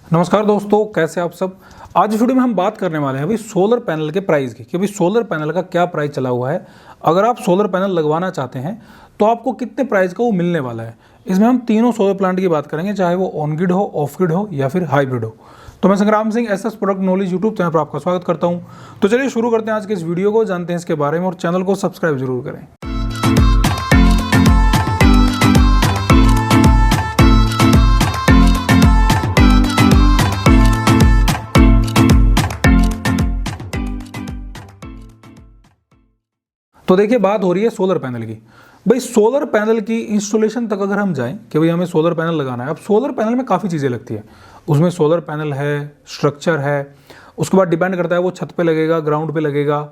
नमस्कार दोस्तों, कैसे आप सब। आज इस वीडियो में हम बात करने वाले हैं अभी सोलर पैनल के प्राइस की कि अभी सोलर पैनल का क्या प्राइस चला हुआ है। अगर आप सोलर पैनल लगवाना चाहते हैं तो आपको कितने प्राइस का वो मिलने वाला है। इसमें हम तीनों सोलर प्लांट की बात करेंगे, चाहे वो ऑन ग्रिड हो, ऑफ ग्रिड हो या फिर हाइब्रिड हो। तो मैं संग्राम Singh SS product knowledge YouTube channel पर आपका स्वागत करता हूँ। तो चलिए शुरू करते हैं आज के इस वीडियो को, जानते हैं इसके बारे में और चैनल को सब्सक्राइब जरूर करें। तो देखिए, बात हो रही है सोलर पैनल की। भाई सोलर पैनल की इंस्टॉलेशन तक अगर हम जाएं कि भाई हमें सोलर पैनल लगाना है, अब सोलर पैनल में काफ़ी चीज़ें लगती है। उसमें सोलर पैनल है, स्ट्रक्चर है, उसके बाद डिपेंड करता है वो छत पे लगेगा, ग्राउंड पे लगेगा,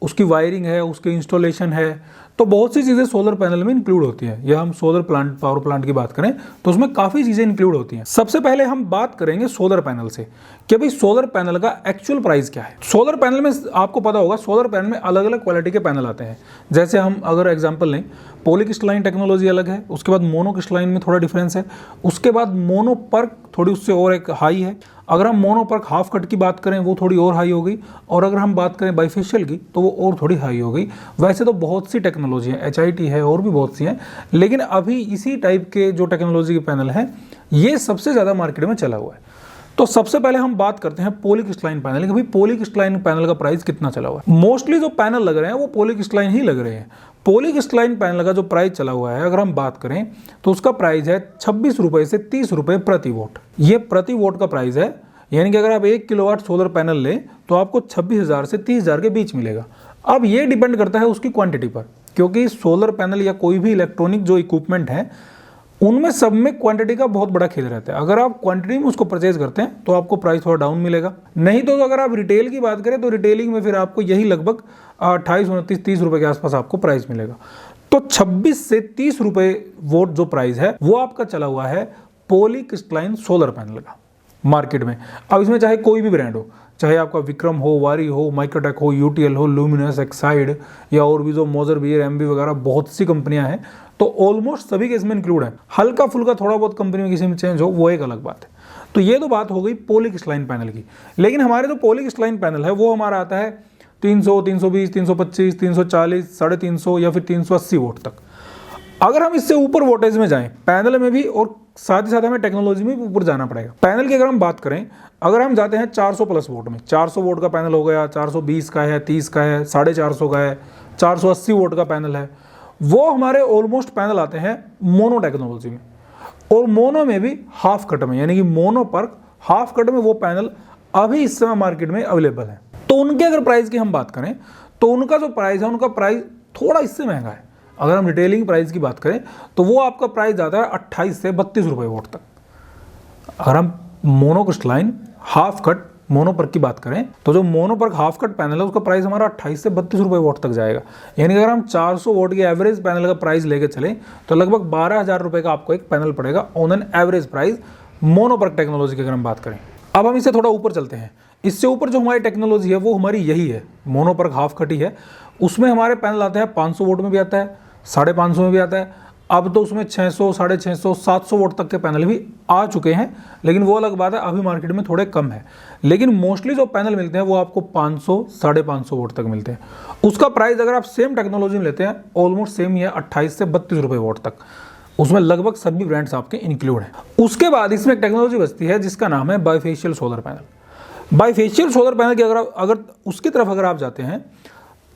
उसकी वायरिंग है, उसकी इंस्टॉलेशन है। तो बहुत सी चीज़ें सोलर पैनल में इंक्लूड होती हैं। या हम सोलर प्लांट, पावर प्लांट की बात करें तो उसमें काफ़ी चीज़ें इंक्लूड होती हैं। सबसे पहले हम बात करेंगे सोलर पैनल से कि भाई सोलर पैनल का एक्चुअल प्राइस क्या है। सोलर पैनल में आपको पता होगा, सोलर पैनल में अलग अलग क्वालिटी के पैनल आते हैं। जैसे हम अगर एग्जांपल लें, पॉलीक्रिस्टलाइन टेक्नोलॉजी अलग है, उसके बाद मोनोक्रिस्टलाइन में थोड़ा डिफरेंस है, उसके बाद मोनोपर्क थोड़ी उससे और एक हाई है। अगर हम मोनोपर्क हाफ कट की बात करें वो थोड़ी और हाई हो गई, और अगर हम बात करें बाइफेशियल की तो वो और थोड़ी हाई हो गई। वैसे तो बहुत सी टेक्नोलॉजी है, HIT है और भी बहुत सी हैं, लेकिन अभी इसी टाइप के जो टेक्नोलॉजी के पैनल हैं ये सबसे ज़्यादा मार्केट में चला हुआ है। तो सबसे पहले हम बात करते हैं पॉलीक्रिस्टलाइन पैनल कि भाई पॉलीक्रिस्टलाइन पैनल का प्राइस कितना चला हुआ है। मोस्टली जो पैनल लग रहे हैं वो पॉलीक्रिस्टलाइन ही लग रहे हैं। पॉलीक्रिस्टलाइन पैनल का जो प्राइस चला हुआ है, अगर हम बात करें तो उसका प्राइस है 26 रुपये से 30 रुपये प्रति वोट। ये प्रति वोट का प्राइस है, यानी कि अगर आप 1 किलोवाट सोलर पैनल लें तो आपको 26,000 से 30,000 के बीच मिलेगा। अब ये डिपेंड करता है उसकी क्वांटिटी पर, क्योंकि सोलर पैनल या कोई भी इलेक्ट्रॉनिक जो इक्विपमेंट है उनमें सब में क्वांटिटी का बहुत बड़ा खेल रहता है। अगर आप क्वांटिटी में उसको परचेज करते हैं तो आपको प्राइस थोड़ा डाउन मिलेगा। नहीं तो अगर आप रिटेल की बात करें तो रिटेलिंग में फिर आपको यही लगभग 28, 29, 30 रुपये के आसपास आपको प्राइस मिलेगा। तो 26 से 30 रुपये वोट जो प्राइस है वो आपका चला हुआ है पॉलीक्रिस्टलाइन सोलर पैनल का मार्केट में। अब इसमें चाहे कोई भी ब्रांड हो, चाहे आपका विक्रम हो, वारी हो, माइक्रोटेक हो, UTL हो, लुमिनस, एक्साइड या और भी जो मोजर बियर, MB वगैरह बहुत सी कंपनियां हैं, तो ऑलमोस्ट सभी के इसमें इंक्लूड है। हल्का फुल्का थोड़ा बहुत कंपनी में किसी में चेंज हो वो एक अलग बात है। तो ये तो बात हो गई पॉलीक्रिस्टलाइन पैनल की। लेकिन हमारे जो पॉलीक्रिस्टलाइन पैनल है वो हमारा आता है 300, 320, 325, 340, 350 या फिर 380 वोट तक। अगर हम इससे ऊपर वोल्टेज में जाएं पैनल में भी, और साथ ही साथ हमें टेक्नोलॉजी में भी ऊपर जाना पड़ेगा। पैनल की अगर हम बात करें, अगर हम जाते हैं 400 प्लस वोट में, 400 वोट का पैनल हो गया, 420 का है, 30 का है, 450 का है, 480 वोट का पैनल है, वो हमारे ऑलमोस्ट पैनल आते हैं मोनो टेक्नोलॉजी में। और मोनो में भी हाफ कट में, यानी कि मोनोपर्क हाफ कट में वो पैनल अभी इस समय मार्केट में अवेलेबल है। तो उनके अगर प्राइस की हम बात करें तो उनका जो प्राइस है, उनका प्राइस थोड़ा इससे महंगा है। अगर हम रिटेलिंग प्राइस की बात करें तो वो आपका प्राइस जाता है 28 से 32 रुपये वोट तक। अगर हम मोनोक्रिस्टलाइन हाफ कट मोनोपर्क की बात करें तो जो मोनोपर्क हाफ कट पैनल है उसका प्राइस हमारा 28 से 32 रुपये वोट तक जाएगा। यानी अगर हम 400 वोट के एवरेज पैनल का प्राइस लेके चलें तो लगभग 12,000 रुपये का आपको एक पैनल पड़ेगा on an average price mono PERC technology की अगर हम बात करें। अब हम इससे थोड़ा ऊपर चलते हैं। इससे ऊपर जो हमारी टेक्नोलॉजी है वो हमारी यही है, मोनोपर्क हाफ कट ही है। उसमें हमारे पैनल आते हैं 500 वोट में भी आता है, 550 में भी आता है। अब तो उसमें 600, 650, 700 वोट तक के पैनल भी आ चुके हैं, लेकिन वो अलग बात है, अभी मार्केट में थोड़े कम है। लेकिन मोस्टली जो पैनल मिलते हैं वो आपको 500, 550 वोट तक मिलते हैं। उसका प्राइस अगर आप सेम टेक्नोलॉजी में लेते हैं ऑलमोस्ट सेम ही है, 28 से 32 रुपये वोट तक। उसमें लगभग सभी ब्रांड्स आपके इंक्लूड हैं। उसके बाद इसमें एक टेक्नोलॉजी बचती है जिसका नाम है bifacial solar panel. Bifacial solar panel की अगर उसकी तरफ अगर आप जाते हैं,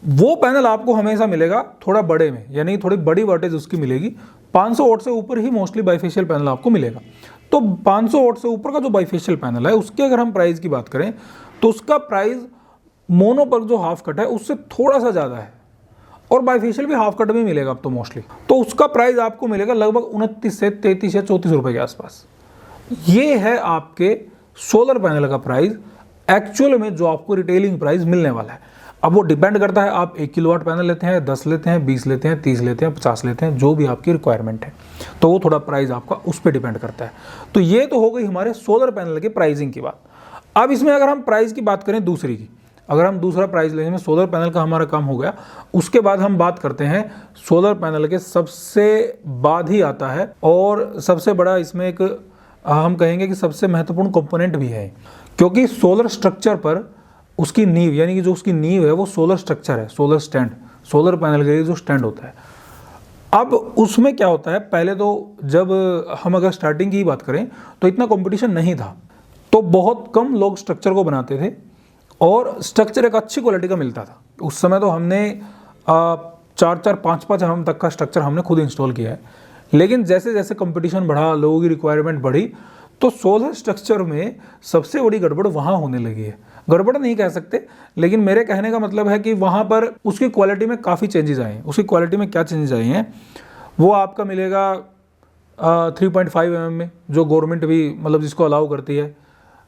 वो पैनल आपको हमेशा मिलेगा थोड़ा बड़े में, यानी थोड़ी बड़ी वोल्टेज उसकी मिलेगी। 500 वोट से ऊपर ही मोस्टली बाइफेशियल पैनल आपको मिलेगा। तो 500 वोट से ऊपर का जो बाइफेशियल पैनल है उसके अगर हम प्राइस की बात करें तो उसका प्राइस मोनोपर्क जो हाफ कट है उससे थोड़ा सा ज़्यादा है, और बाइफेशियल भी हाफ कट में मिलेगा अब तो मोस्टली। तो उसका प्राइस आपको मिलेगा लगभग 29 से 33 या 34 रुपये के आसपास। ये है आपके सोलर पैनल का प्राइस एक्चुअल में जो आपको रिटेलिंग प्राइस मिलने वाला है। अब वो डिपेंड करता है आप 1 किलोवाट पैनल लेते हैं, 10 लेते हैं, 20 लेते हैं, 30 लेते हैं, 50 लेते हैं, जो भी आपकी रिक्वायरमेंट है, तो वो थोड़ा प्राइस आपका उस पर डिपेंड करता है। तो ये तो हो गई हमारे सोलर पैनल के प्राइसिंग की बात। अब इसमें अगर हम प्राइस की बात करें दूसरी की, अगर हम दूसरा प्राइस लेने में सोलर पैनल का हमारा काम हो गया, उसके बाद हम बात करते हैं सोलर पैनल के सबसे बाद ही आता है और सबसे बड़ा इसमें एक हम कहेंगे कि सबसे महत्वपूर्ण कंपोनेंट भी है, क्योंकि सोलर स्ट्रक्चर पर उसकी नींव, यानी कि जो उसकी नींव है वो सोलर स्ट्रक्चर है, सोलर स्टैंड, सोलर पैनल के लिए जो स्टैंड होता है। अब उसमें क्या होता है, पहले तो जब हम अगर स्टार्टिंग की बात करें तो इतना कंपटीशन नहीं था, तो बहुत कम लोग स्ट्रक्चर को बनाते थे और स्ट्रक्चर एक अच्छी क्वालिटी का मिलता था। उस समय तो हमने 4-4, 5-5 mm तक का स्ट्रक्चर हमने खुद इंस्टॉल किया है। लेकिन जैसे जैसे कंपटीशन बढ़ा, लोगों की रिक्वायरमेंट बढ़ी, तो सोलर स्ट्रक्चर में सबसे बड़ी गड़बड़ वहाँ होने लगी है। गड़बड़ नहीं कह सकते, लेकिन मेरे कहने का मतलब है कि वहाँ पर उसकी क्वालिटी में काफ़ी चेंजेस आए हैं। उसकी क्वालिटी में क्या चेंजेस आए हैं वो आपका मिलेगा 3.5 mm में, जो गवर्नमेंट भी मतलब जिसको अलाउ करती है।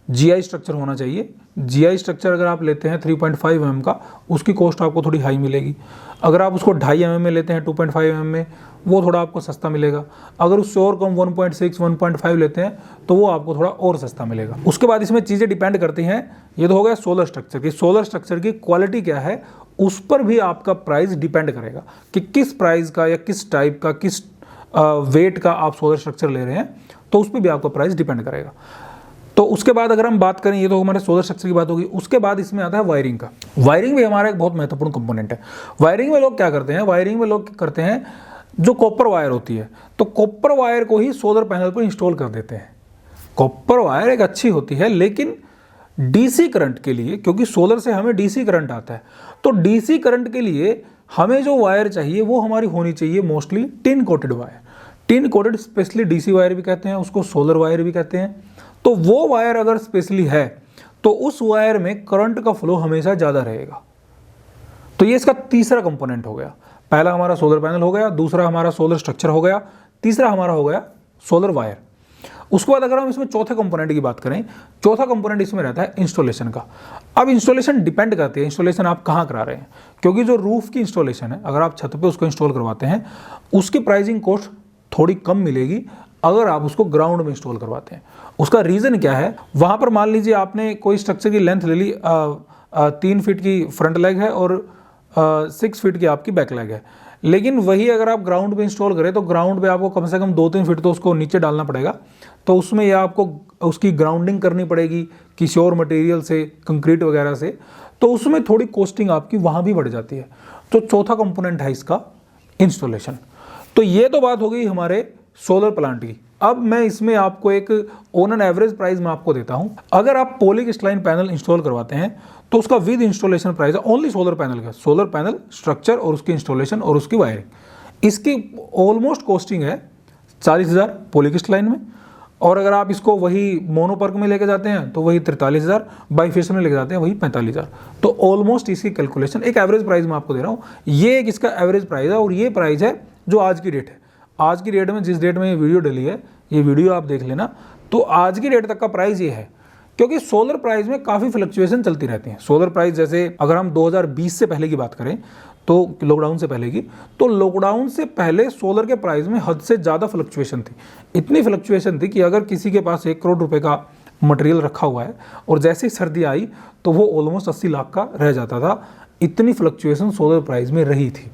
GI स्ट्रक्चर होना चाहिए। GI स्ट्रक्चर अगर आप लेते हैं 3.5 mm का, उसकी कॉस्ट आपको थोड़ी हाई मिलेगी। अगर आप उसको 2.5 mm में लेते हैं 2.5 mm में, वो थोड़ा आपको सस्ता मिलेगा। अगर उससे और कम 1.6, 1.5 लेते हैं तो वो आपको थोड़ा और सस्ता मिलेगा। उसके बाद इसमें चीज़ें डिपेंड करती हैं, ये तो हो गया सोलर स्ट्रक्चर की। सोलर स्ट्रक्चर की क्वालिटी क्या है उस पर भी आपका प्राइस डिपेंड करेगा कि किस प्राइस का या किस टाइप का, किस वेट का आप सोलर स्ट्रक्चर ले रहे हैं, तो उस पर भी आपका प्राइस डिपेंड करेगा। तो उसके बाद अगर हम बात करें, ये तो हमारे सोलर स्ट्रक्चर की बात होगी। उसके बाद इसमें आता है वायरिंग का। वायरिंग भी हमारा एक बहुत महत्वपूर्ण कंपोनेंट है। वायरिंग में लोग क्या करते हैं, वायरिंग में लोग करते हैं जो कॉपर वायर होती है, तो कॉपर वायर को ही सोलर पैनल पर इंस्टॉल कर देते हैं। कॉपर वायर एक अच्छी होती है, लेकिन डीसी करंट के लिए, क्योंकि सोलर से हमें डीसी करंट आता है, तो डीसी करंट के लिए हमें जो वायर चाहिए वो हमारी होनी चाहिए mostly tin coated wire. Tin coated specially DC wire भी कहते हैं उसको, सोलर वायर भी कहते हैं। तो वो वायर अगर स्पेशली है तो उस वायर में करंट का फ्लो हमेशा ज़्यादा रहेगा। तो ये इसका तीसरा कंपोनेंट हो गया। पहला हमारा सोलर पैनल हो गया, दूसरा हमारा सोलर स्ट्रक्चर हो गया, तीसरा हमारा हो गया सोलर वायर। उसके बाद अगर हम इसमें चौथे कंपोनेंट की बात करें, चौथा कंपोनेंट इसमें रहता है इंस्टॉलेशन का। अब इंस्टॉलेशन डिपेंड करती है इंस्टॉलेशन आप कहाँ करा रहे हैं, क्योंकि जो रूफ की इंस्टॉलेशन है, अगर आप छत पे उसको इंस्टॉल करवाते हैं, उसकी प्राइसिंग कॉस्ट थोड़ी कम मिलेगी अगर आप उसको ग्राउंड में इंस्टॉल करवाते हैं। उसका रीज़न क्या है, वहाँ पर मान लीजिए आपने कोई स्ट्रक्चर की लेंथ ले ली, 3 फीट की फ्रंट लेग है और 6 फीट की आपकी बैक लेग है, लेकिन वही अगर आप ग्राउंड पे इंस्टॉल करें तो ग्राउंड पे आपको कम से कम 2-3 फीट तो उसको नीचे डालना पड़ेगा। तो उसमें यह आपको उसकी ग्राउंडिंग करनी पड़ेगी किसी और मटेरियल से, कंक्रीट वगैरह से, तो उसमें थोड़ी कॉस्टिंग आपकी वहाँ भी बढ़ जाती है। तो चौथा कंपोनेंट है इसका इंस्टॉलेशन। तो ये तो बात हो गई हमारे सोलर प्लांट की। अब मैं इसमें आपको एक ऑन एन एवरेज प्राइस मैं आपको देता हूं। अगर आप पॉलीक्रिस्टलाइन पैनल इंस्टॉल करवाते हैं तो उसका विद इंस्टॉलेशन प्राइस है ओनली सोलर पैनल का, सोलर पैनल स्ट्रक्चर और उसकी इंस्टॉलेशन और उसकी वायरिंग, इसकी ऑलमोस्ट कॉस्टिंग है 40,000 पॉलीक्रिस्टलाइन में। और अगर आप इसको वही मोनोपर्क में लेके जाते हैं तो वही 43,000, बाईफेशियल में लेके जाते हैं वही 45,000। तो ऑलमोस्ट इसकी कैलकुलेशन एक एवरेज प्राइस मैं आपको दे रहा हूँ। ये एक इसका एवरेज प्राइस है और ये प्राइस है जो आज की डेट है। आज की डेट में जिस डेट में ये वीडियो डली है, ये वीडियो आप देख लेना, तो आज की डेट तक का प्राइस ये है, क्योंकि सोलर प्राइस में काफ़ी फ्लक्चुएशन चलती रहती है। सोलर प्राइस जैसे अगर हम 2020 से पहले की बात करें, तो लॉकडाउन से पहले की, तो लॉकडाउन से पहले सोलर के प्राइस में हद से ज़्यादा फ्लक्चुएशन थी। इतनी फ्लक्चुएशन थी कि अगर किसी के पास 1 करोड़ रुपए का मटेरियल रखा हुआ है और जैसे ही सर्दी आई तो वो ऑलमोस्ट 80 लाख का रह जाता था। इतनी फ्लक्चुएशन सोलर प्राइस में रही थी।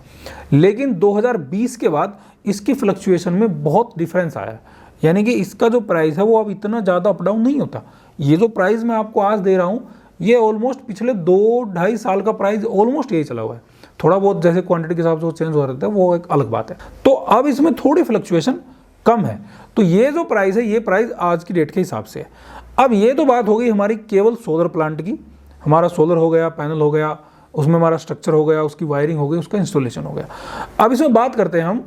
लेकिन 2020 के बाद इसकी फ्लक्चुएशन में बहुत डिफरेंस आया, यानी कि इसका जो प्राइस है वो अब इतना ज़्यादा अप डाउन नहीं होता। ये जो प्राइस मैं आपको आज दे रहा हूँ, ये ऑलमोस्ट पिछले 2-2.5 साल का प्राइस ऑलमोस्ट यही चला हुआ है। थोड़ा बहुत जैसे क्वांटिटी के हिसाब से वो चेंज हो रहता है, वो एक अलग बात है। तो अब इसमें थोड़ी फ्लक्चुएशन कम है। तो ये जो प्राइस है, ये प्राइस आज की डेट के हिसाब से है। अब ये तो बात हो गई हमारी केवल सोलर प्लांट की। हमारा सोलर हो गया, पैनल हो गया, उसमें हमारा स्ट्रक्चर हो गया, उसकी वायरिंग हो गई, उसका इंस्टॉलेशन हो गया। अब इसमें बात करते हैं हम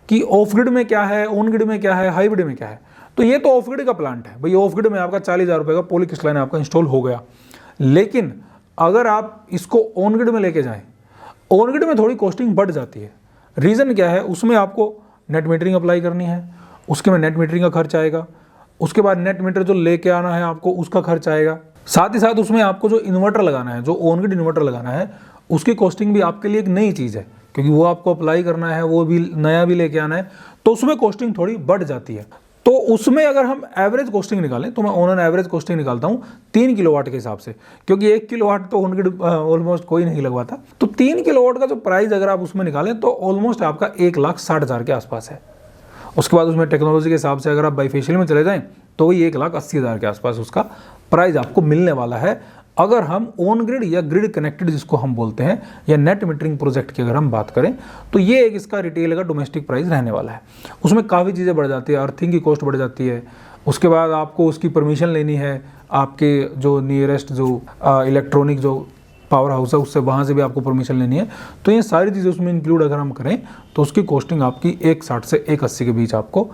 कि ऑफ ग्रिड में क्या है, ऑन ग्रिड में क्या है, हाइब्रिड में क्या है। तो ये तो ऑफ ग्रिड का प्लांट है भाई। ऑफ ग्रिड में आपका 40,000 रुपये का पॉलीक्रिस्टलाइन आपका इंस्टॉल हो गया। लेकिन अगर आप इसको ऑन ग्रिड में लेके जाएं, ऑन ग्रिड में थोड़ी कॉस्टिंग बढ़ जाती है। रीज़न क्या है, उसमें आपको नेट मीटरिंग अप्लाई करनी है, उसके में नेट मीटरिंग का खर्च आएगा। उसके बाद नेट मीटर जो लेके आना है आपको, उसका खर्च आएगा। साथ ही साथ उसमें आपको जो इन्वर्टर लगाना है, जो ऑन ग्रिड इन्वर्टर लगाना है, उसकी कॉस्टिंग भी आपके लिए एक नई चीज़ है, क्योंकि वो आपको अप्लाई करना है, वो भी नया भी लेके आना है, तो उसमें कॉस्टिंग थोड़ी बढ़ जाती है। तो उसमें अगर हम एवरेज कॉस्टिंग निकालें, तो मैं ऑन एन एवरेज कॉस्टिंग निकालता हूँ 3 किलोवाट के हिसाब से, क्योंकि 1 किलोवाट तो ऑन ग्रिड ऑलमोस्ट कोई नहीं लगवाता। तो 3 किलोवाट का जो प्राइस अगर आप उसमें निकालें तो ऑलमोस्ट आपका 1,60,000 के आसपास है। उसके बाद उसमें टेक्नोलॉजी के हिसाब से अगर आप बाईफेशियल में चले जाएँ तो वही 1,80,000 के आसपास उसका प्राइस आपको मिलने वाला है, अगर हम ऑन ग्रिड या ग्रिड कनेक्टेड जिसको हम बोलते हैं, या नेट मीटरिंग प्रोजेक्ट की अगर हम बात करें, तो ये एक इसका रिटेल का डोमेस्टिक प्राइस रहने वाला है। उसमें काफ़ी चीज़ें बढ़ जाती है, अर्थिंग की कॉस्ट बढ़ जाती है, उसके बाद आपको उसकी परमिशन लेनी है, आपके जो नियरेस्ट जो इलेक्ट्रॉनिक जो पावर हाउस है उससे, वहाँ से भी आपको परमिशन लेनी है। तो ये सारी चीज़ें उसमें इंक्लूड अगर हम करें तो उसकी कॉस्टिंग आपकी 1,60 से 1,80 के बीच आपको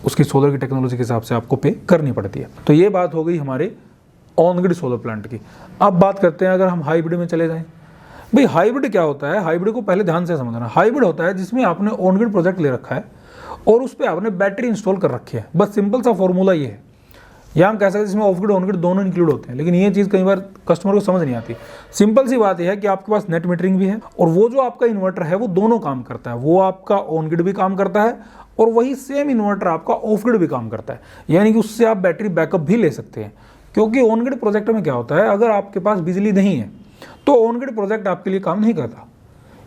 उसकी सोलर की टेक्नोलॉजी के हिसाब से आपको पे करनी पड़ती है। तो ये बात हो गई हमारे ऑन ग्रिड सोलर प्लांट की। अब बात करते हैं अगर हम हाइब्रिड में चले जाएं। भाई हाइब्रिड क्या होता है? हाइब्रिड को पहले ध्यान से समझना। हाइब्रिड होता है जिसमें आपने ऑन ग्रिड प्रोजेक्ट ले रखा है और उस पर आपने बैटरी इंस्टॉल कर रखी है, बस सिंपल सा फॉर्मूला ये है। या हम कह सकते हैं जिसमें ऑफ ग्रिड ऑन ग्रिड दोनों इंक्लूड होते हैं, लेकिन ये चीज़ कई बार कस्टमर को समझ नहीं आती। सिंपल सी बात यह है कि आपके पास नेट मीटरिंग भी है और वो जो आपका इन्वर्टर है वो दोनों काम करता है, वो आपका ऑन ग्रिड भी काम करता है और वही सेम इन्वर्टर आपका ऑफ ग्रिड भी काम करता है, यानी कि उससे आप बैटरी बैकअप भी ले सकते हैं। क्योंकि ऑन ग्रिड प्रोजेक्ट में क्या होता है, अगर आपके पास बिजली नहीं है तो ऑन ग्रिड प्रोजेक्ट आपके लिए काम नहीं करता।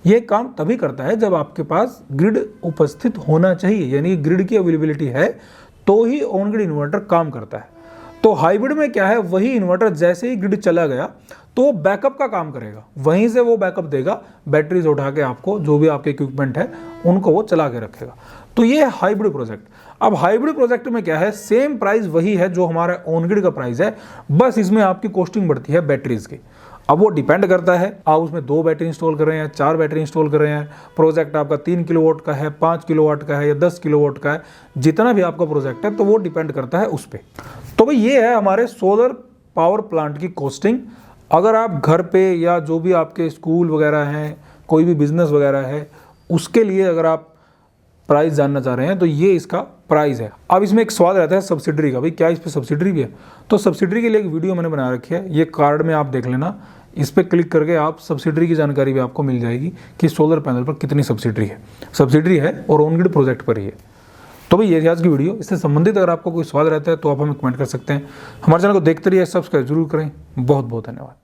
ये काम तभी करता है जब आपके पास ग्रिड उपस्थित होना चाहिए, यानी ग्रिड की अवेलेबिलिटी है तो ही ऑन ग्रिड इन्वर्टर काम करता है। तो हाइब्रिड में क्या है, वही इन्वर्टर जैसे ही ग्रिड चला गया तो बैकअप का काम करेगा, वहीं से वो बैकअप देगा, बैटरीज उठा के आपको जो भी आपके इक्विपमेंट है उनको वो चला के रखेगा। तो ये है हाइब्रिड प्रोजेक्ट। अब हाइब्रिड प्रोजेक्ट में क्या है, सेम प्राइस वही है जो हमारा ऑन ग्रिड का प्राइस है, बस इसमें आपकी कॉस्टिंग बढ़ती है बैटरीज की। अब वो डिपेंड करता है आप उसमें 2 बैटरी इंस्टॉल कर रहे हैं, 4 बैटरी इंस्टॉल कर रहे हैं, प्रोजेक्ट आपका 3 किलोवाट का है, 5 किलोवाट का है या 10 किलोवाट का है, जितना भी आपका प्रोजेक्ट है तो वो डिपेंड करता है उस पर। तो भाई ये है हमारे सोलर पावर प्लांट की कॉस्टिंग। अगर आप घर पे या जो भी आपके स्कूल वगैरह हैं, कोई भी बिजनेस वगैरह है, उसके लिए अगर आप प्राइस जानना चाह रहे हैं तो ये इसका प्राइस है। अब इसमें एक सवाल रहता है सब्सिडरी का, भाई क्या इस पर सब्सिडरी भी है? तो सब्सिडरी के लिए एक वीडियो मैंने बना रखी है, ये कार्ड में आप देख लेना, इस पर क्लिक करके आप सब्सिडरी की जानकारी भी आपको मिल जाएगी कि सोलर पैनल पर कितनी सब्सिडरी है और ऑन ग्रिड प्रोजेक्ट पर ही है। तो भाई ये थी आज की वीडियो। इससे संबंधित अगर आपको कोई सवाल रहता है तो आप हमें कमेंट कर सकते हैं। हमारे चैनल को देखते रहिए, सब्सक्राइब जरूर करें। बहुत बहुत धन्यवाद।